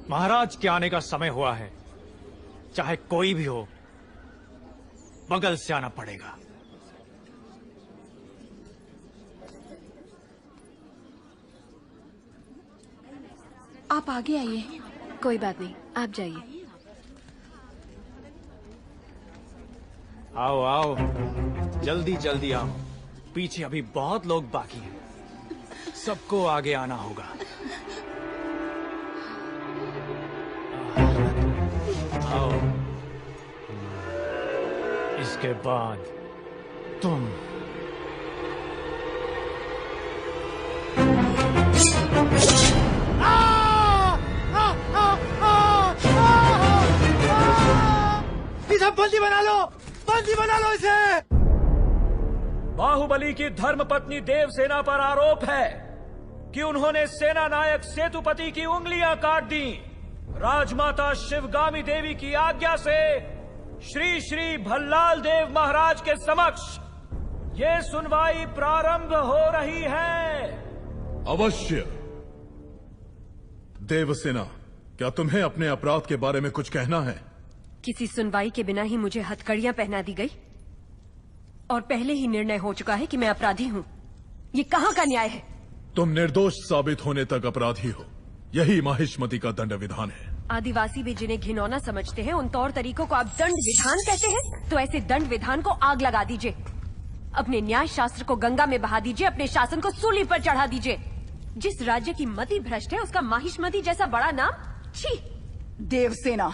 महाराज के आने का समय हुआ है। चाहे कोई भी हो, बगल से आना पड़ेगा। आप आगे आइए। कोई बात नहीं, आप जाइए। आओ आओ, जल्दी जल्दी आओ। पीछे अभी बहुत लोग बाकी हैं। सबको आगे आना होगा। आओ। इसके बाद तुम। इसे बंदी बना लो, बंदी बना लो इसे। बाहुबली की धर्मपत्नी देवसेना पर आरोप है कि उन्होंने सेना नायक सेतुपति की उंगलियां काट दी। राजमाता शिवगामी देवी की आज्ञा से श्री श्री भल्लाल देव महाराज के समक्ष ये सुनवाई प्रारंभ हो रही है। अवश्य। देवसेना, क्या तुम्हें अपने अपराध के बारे में कुछ कहना है? किसी सुनवाई के बिना ही मुझे हथकड़ियां पहना दी गई और पहले ही निर्णय हो चुका है कि मैं अपराधी हूँ। ये कहाँ का न्याय है? तुम निर्दोष साबित होने तक अपराधी हो। यही माहिष्मति का दंड विधान है। आदिवासी भी जिन्हें घिनौना समझते हैं, उन तौर तरीकों को आप दंड विधान कहते हैं? तो ऐसे दंड विधान को आग लगा दीजिए। अपने न्याय शास्त्र को गंगा में बहा दीजिए। अपने शासन को सूली पर चढ़ा दीजिए। जिस राज्य की मति भ्रष्ट है, उसका माहिष्मति जैसा बड़ा नाम? छी! देवसेना,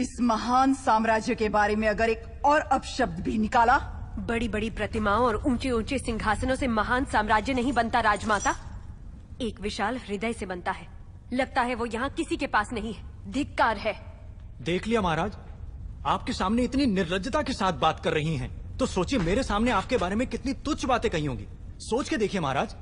इस महान साम्राज्य के बारे में अगर एक और अपशब्द भी निकाला। बड़ी बड़ी प्रतिमाओं और ऊंचे ऊंचे सिंहासनों से महान साम्राज्य नहीं बनता राजमाता, एक विशाल हृदय से बनता है। लगता है वो यहाँ किसी के पास नहीं है। धिक्कार है। देख लिया महाराज, आपके सामने इतनी निर्लज्जता के साथ बात कर रही हैं, तो सोचिए मेरे सामने आपके बारे में कितनी तुच्छ बातें कही होंगी। सोच के देखिए महाराज।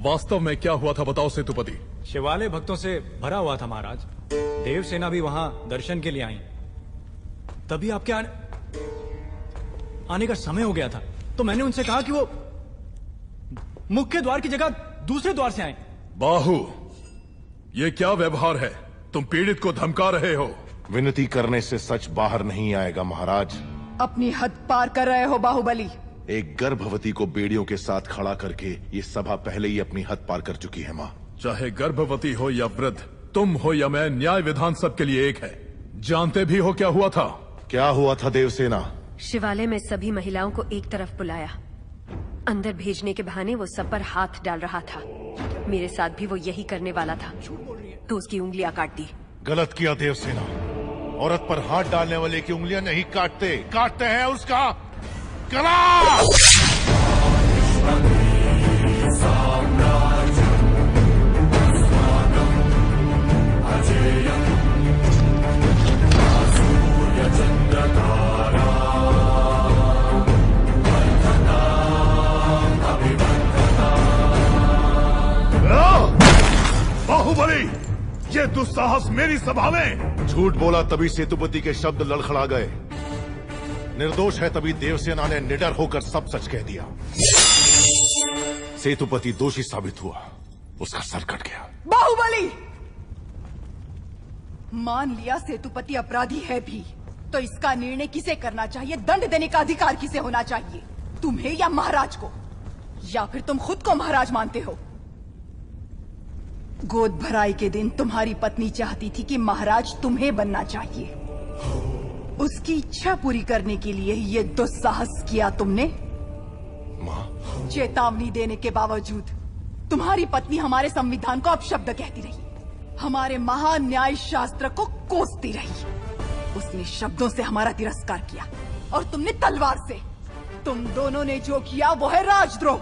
वास्तव में क्या हुआ था बताओ सेतुपति। शिवालय भक्तों से भरा हुआ था महाराज। देवसेना भी वहां दर्शन के लिए आई। तभी आपके आने का समय हो गया था, तो मैंने उनसे कहा कि वो मुख्य द्वार की जगह दूसरे द्वार से आए। बाहु, ये क्या व्यवहार है? तुम पीड़ित को धमका रहे हो। विनती करने से सच बाहर नहीं आएगा महाराज। अपनी हद पार कर रहे हो बाहुबली। एक गर्भवती को बेड़ियों के साथ खड़ा करके ये सभा पहले ही अपनी हद पार कर चुकी है। माँ, चाहे गर्भवती हो या वृद्ध, तुम हो या मैं, न्याय विधान सबके लिए एक है। जानते भी हो क्या हुआ था? क्या हुआ था देवसेना? शिवालय में सभी महिलाओं को एक तरफ बुलाया। अंदर भेजने के बहाने वो सब पर हाथ डाल रहा था। मेरे साथ भी वो यही करने वाला था, तो उसकी उंगलियां काट दी। गलत किया देवसेना। औरत पर हाथ डालने वाले की उंगलियां नहीं काटते, काटते हैं उसका गला। बाहुबली, ये दुस्साहस मेरी सभा में। झूठ बोला तभी सेतुपति के शब्द लड़खड़ा गए। निर्दोष है तभी देवसेना ने निडर होकर सब सच कह दिया। सेतुपति दोषी साबित हुआ, उसका सर कट गया। बाहुबली, मान लिया सेतुपति अपराधी है भी, तो इसका निर्णय किसे करना चाहिए? दंड देने का अधिकार किसे होना चाहिए? तुम्हें या महाराज को? या फिर तुम खुद को महाराज मानते हो? गोद भराई के दिन तुम्हारी पत्नी चाहती थी कि महाराज तुम्हें बनना चाहिए। उसकी इच्छा पूरी करने के लिए ये दुस्साहस किया तुमने। माँ, चेतावनी देने के बावजूद तुम्हारी पत्नी हमारे संविधान को अपशब्द कहती रही, हमारे महान न्याय शास्त्र को कोसती रही। उसने शब्दों से हमारा तिरस्कार किया और तुमने तलवार से। तुम दोनों ने जो किया वो है राजद्रोह।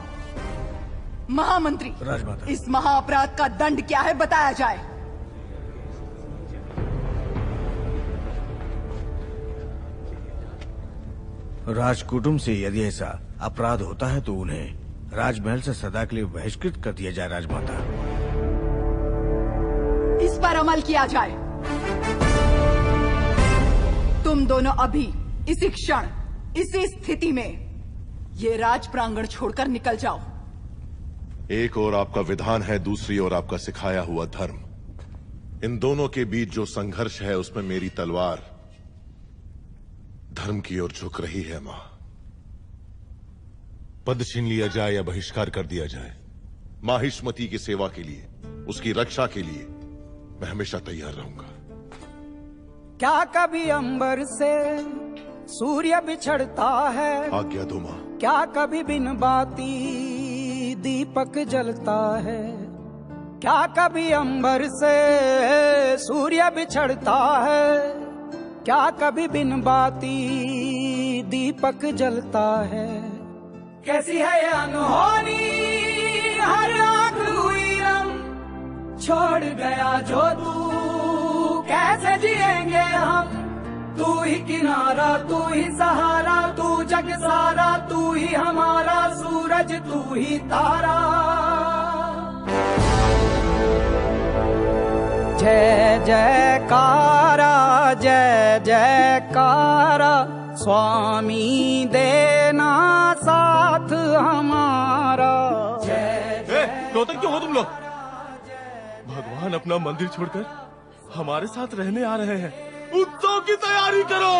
महामंत्री, राजमाता, इस महाअपराध का दंड क्या है बताया जाए। राजकुटुंब से यदि ऐसा अपराध होता है तो उन्हें राजमहल से सदा के लिए बहिष्कृत कर दिया जाए। राजमाता, इस पर अमल किया जाए। तुम दोनों अभी इसी क्षण इसी स्थिति में ये राज प्रांगण छोड़कर निकल जाओ। एक ओर आपका विधान है, दूसरी ओर आपका सिखाया हुआ धर्म। इन दोनों के बीच जो संघर्ष है उसमें मेरी तलवार धर्म की ओर झुक रही है। मां, पद छीन लिया जाए या बहिष्कार कर दिया जाए, माहिष्मती की सेवा के लिए, उसकी रक्षा के लिए मैं हमेशा तैयार रहूंगा। क्या कभी अंबर से सूर्य बिछड़ता है? आज्ञा दो मां। क्या कभी बिन बाती दीपक जलता है? क्या कभी अंबर से सूर्य बिछड़ता है? क्या कभी बिन बाती दीपक जलता है? कैसी है ये अनहोनी हर आंख हुई रम, छोड़ गया जो तू कैसे जिएंगे हम? तू ही किनारा, तू ही सहारा, तू जग सारा, तू ही हमारा सूरज, तू ही तारा। जय जयकारा, जय जयकारा, स्वामी देना साथ हमारा। रोते क्यों हो तुम लोग? भगवान अपना मंदिर छोड़कर हमारे साथ रहने आ रहे हैं। उत्सव की तैयारी करो।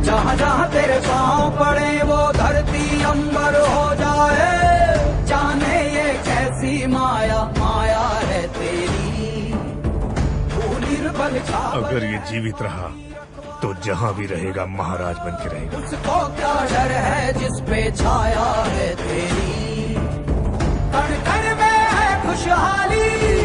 जहाँ जहाँ तेरे पाँव पड़े वो धरती अंबर हो जाए। जाने ये कैसी माया, माया है तेरी। निर्बल अगर ये जीवित रहा तो जहाँ भी रहेगा महाराज बन के रहेगा। उसको क्या डर है जिस पे छाया है तेरी। कण कण में है खुशहाली।